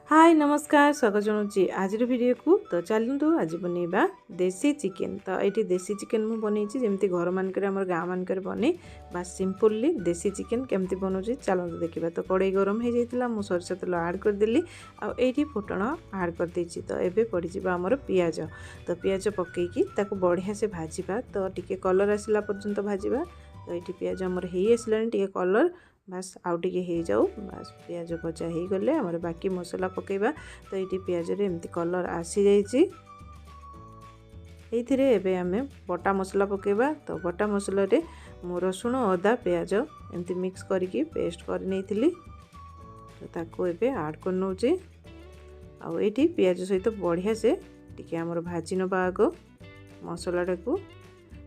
हाय नमस्कार स्वागत जनाऊँगी आज वीडियो को। तो चलतु आज बनैबा देसी चिकेन। तो ये देसी चिकेन मुझे बनई जमी घर मानक गाँव मानक बने बस सिंपली देसी चिकेन केमती बनाऊँगी चलते देखा। तो कड़े गरम हो जाता मुझे सोरिष तेल आड करदेली आठी फुटण आड करदे। तो ये पड़ज आमर पिज। तो पिज पकईकी बढ़िया से भाजवा। तो टी कलर आसला पर्यंत भाजवा। तो ये पिज आमर हो आसला टी कलर बास आउ टे हो जाऊ बास पिज भजा हो गले आमर बाकी मसला पकेबा। तो ये पिज एमती कलर आसी जाइए। ये आम बटा मसला पकेबा। तो बटा मसला रे मो रसुण अदा पिज एमती मिक्स करके पेस्ट कर नहीं। तो ताको एबे ऐड कर नौचे आठी पिज सहित बढ़िया से टिके आमर भाजी नबा आग मसलाटा को।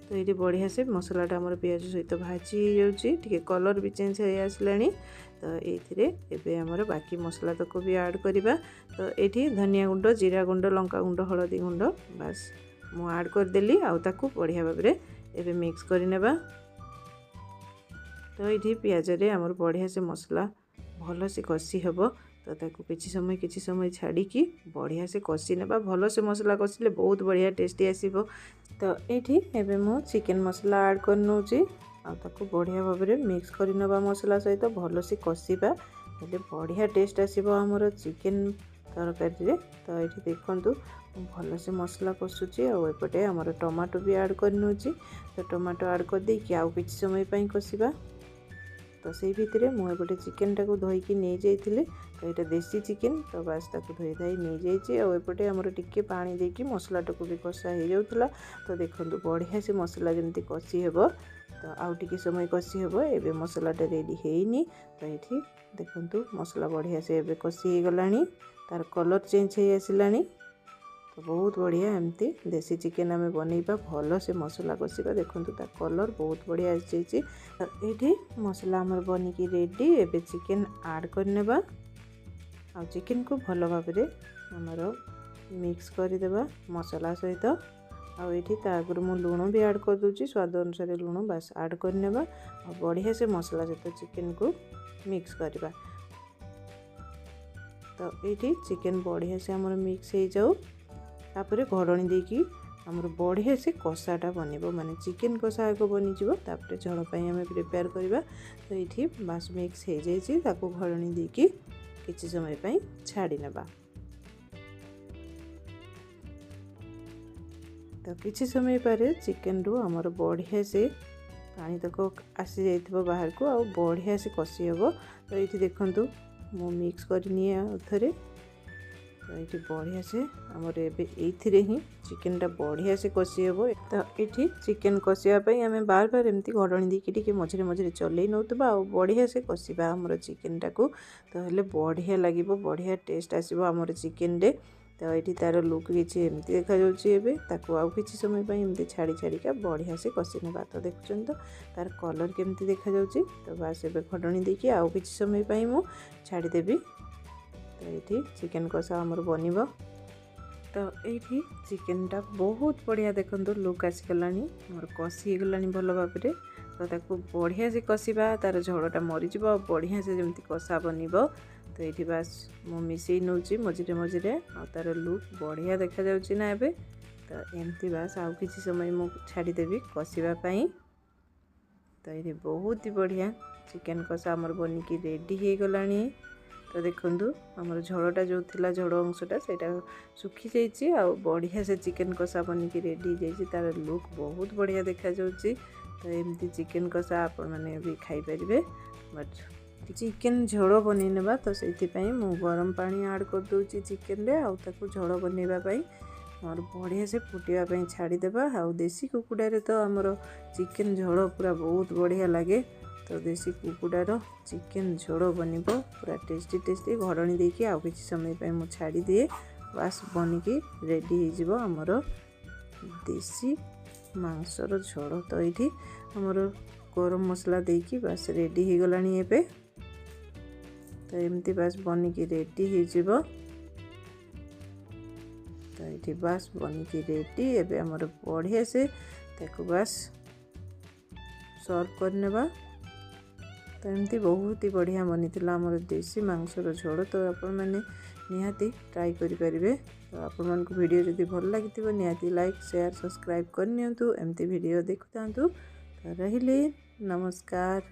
तो ये बढ़िया से मसलाटा आमर पिज सहित भाजी हो कलर भी चेंज हो आसला। तो ये आमर बाकी मसला तक भी ऐड करवा। तो ये धनिया गुंड जीरा गुंड लंका गुंड हलदी गुंड बास मु ऐड करदेली आउ बढ़िया भाव में मिक्स करनेबा। तो ये पिज रे आमर बढ़िया से मसला भल से कषी हम। तो ताकू किसी समय छाड़ी बढ़िया से कषी नेबा। भल से मसला कषिले बहुत बढ़िया टेस्टी आसीबो। तो ये एबे मु चिकेन मसला ऐड कर नौची आकु बढ़िया भाव में मिक्स कर नबा मसला सहित भल से कषिबा हेले बढ़िया टेस्ट आसीबो हमर चिकेन तरकारी रे। तो ये देखंतु भल से मसला कषुची आउपटे आमर टमाटो भी ऐड कर नौची। तो टमाटो ऐड कर देकी आउ किछि समय पई कषिबा। तो से भितर मुझे चिकेन टाक धोईकी नहीं जाइए। तो यहाँ देसी चिकेन तो बास ताक धोई धाई नहीं जाइए आउपटे आमर टिके पानी देकी मसला टाक भी कषा हो जाऊला। तो देखो बढ़िया से मसला जमी कषी हे। तो आउ टिके समय कषी हे एबे मसलाटा रेडी हैनी। तो ये देखो मसला बढ़िया से एबे कषी हो गलानी तार कलर चेंज हो आसला। तो बहुत बढ़िया एमती देसी चिकेन आम बनैबा भल से मसला कषा। देखो तार कलर बहुत बढ़िया आसी। तो ये मसला आमर बनिकी रेडी। एबे चिकेन ऐड करनेबा आ चिकेन को भल भाव में आमर मिक्स करदेबा मसला सहित। आठी आगुरी मु लुण भी ऐड कर दूची स्वाद अनुसार लुण बास ऐड करनेबा बढ़िया से मसला सहित चिकेन को मिक्स करवा। तो ये चिकेन बढ़िया से आमर मिक्स हो जाऊ तापर घोड़णी देकी आमर बढ़िया से कषाटा बनब माने चिकेन कषा आग बनीज तापर झोल आम प्रिपेयर करवा। तो ये बास मिक्स हो जाइए ताको घोड़णी देकी किछि समय पई छाड़ी नेबा। तो किछि समय पर चिकेन रू आमर बढ़िया से पानी तक आसी जाइथिबो बाहर को आ बढ़िया से कषी हेबो। तो ये देखंतु मु मिक्स करनी थरे। तो ये बढ़िया से आमर एबे एथिरे ही चिकेन टा बढ़िया से कषी हेबो। तो ये चिकेन कषियापाई आम बार बार एमती घोड़णी देकी टिके मझे मझे चलई नौतबा आ बढ़िया से कषिबा आमर चिकेन टाकू। तो हेले बढ़िया लागिबो बढ़िया टेस्ट आसीबो आमर चिकेन रे। तो ये तार लुक किसी एमती देखा ताकू आउ किछि समय पई एमती छाड़ी छाड़िका बढ़िया से कषि नेबा। तो देखुछन तो तार कलर केमती देखा जाउची। तो बास एबे घोड़णी देकी आउ किछि समय पई मु छाड़ी देबी। तो ये चिकेन कषा आमर बनिबो। तो ये चिकेन टा बहुत बढ़िया देखो लुक आसीगलानी मोर कषि गलानी भल भाव में। तो ताकू बढ़िया से कषिबा तार झोलटा मरीज बढ़िया से जमी कषा बनब। तो ये बास मु मिसई नौची मझे मझे आ तार लुक बढ़िया देखा जाउची ना एबे। तो एमती बास आउ किछि समय मु छाड़ीदेवी कषिबापाई। तो ये बहुत ही बढ़िया चिकेन कषा आमर बनिकी रेडी हो गलानी। तो देखंतु आमर झोलटा जो थिला झोल अंशटा सेटा सुखी जाइए आ बढ़िया से चिकेन कषा बनिकी रेडी जाइए। तार लुक बहुत बढ़िया देखा जाउची। तो एमती चिकेन कषा आपण माने भी खाई परिबे। बट चिकेन झोल बनै नेबा। तो से मु गरम पानी ऐड कर दूची चिकेन रे आउ ताकू झोल बनैबा पई और बढ़िया से फुटिया पई छाड़ी देबा। आउ देसी कुकुडा रे तो आमर चिकेन झोल पूरा बहुत बढ़िया लगे। तो देसी कुकुडार चिकेन झोल बनब पूरा टेस्टी टेस्टी। घोड़णी देकी आउ किछि समय पई मु छाड़ी दिए बास बनिकी रेडी हो जिवो आमर देसी मांसर झोल। तो ये आमर गरम मसला देकी बास रेडी हो गलानी एबे। तो एमती बास बनिकी रेडी हो जिवो। तो ये बास बनिकी रेडी एबे आमर बढ़िया से ताकू बास सर्व करनेबा। तो एमती बहुत ही बढ़िया बनी आमर देसी मांसर झोल। तो आपण मैंने निहाती ट्राई करें। तो आपण मन को वीडियो जदि भल लगी निहाती लाइक शेयर सब्सक्राइब करनी एमती वीडियो देखु। तो रहिले नमस्कार।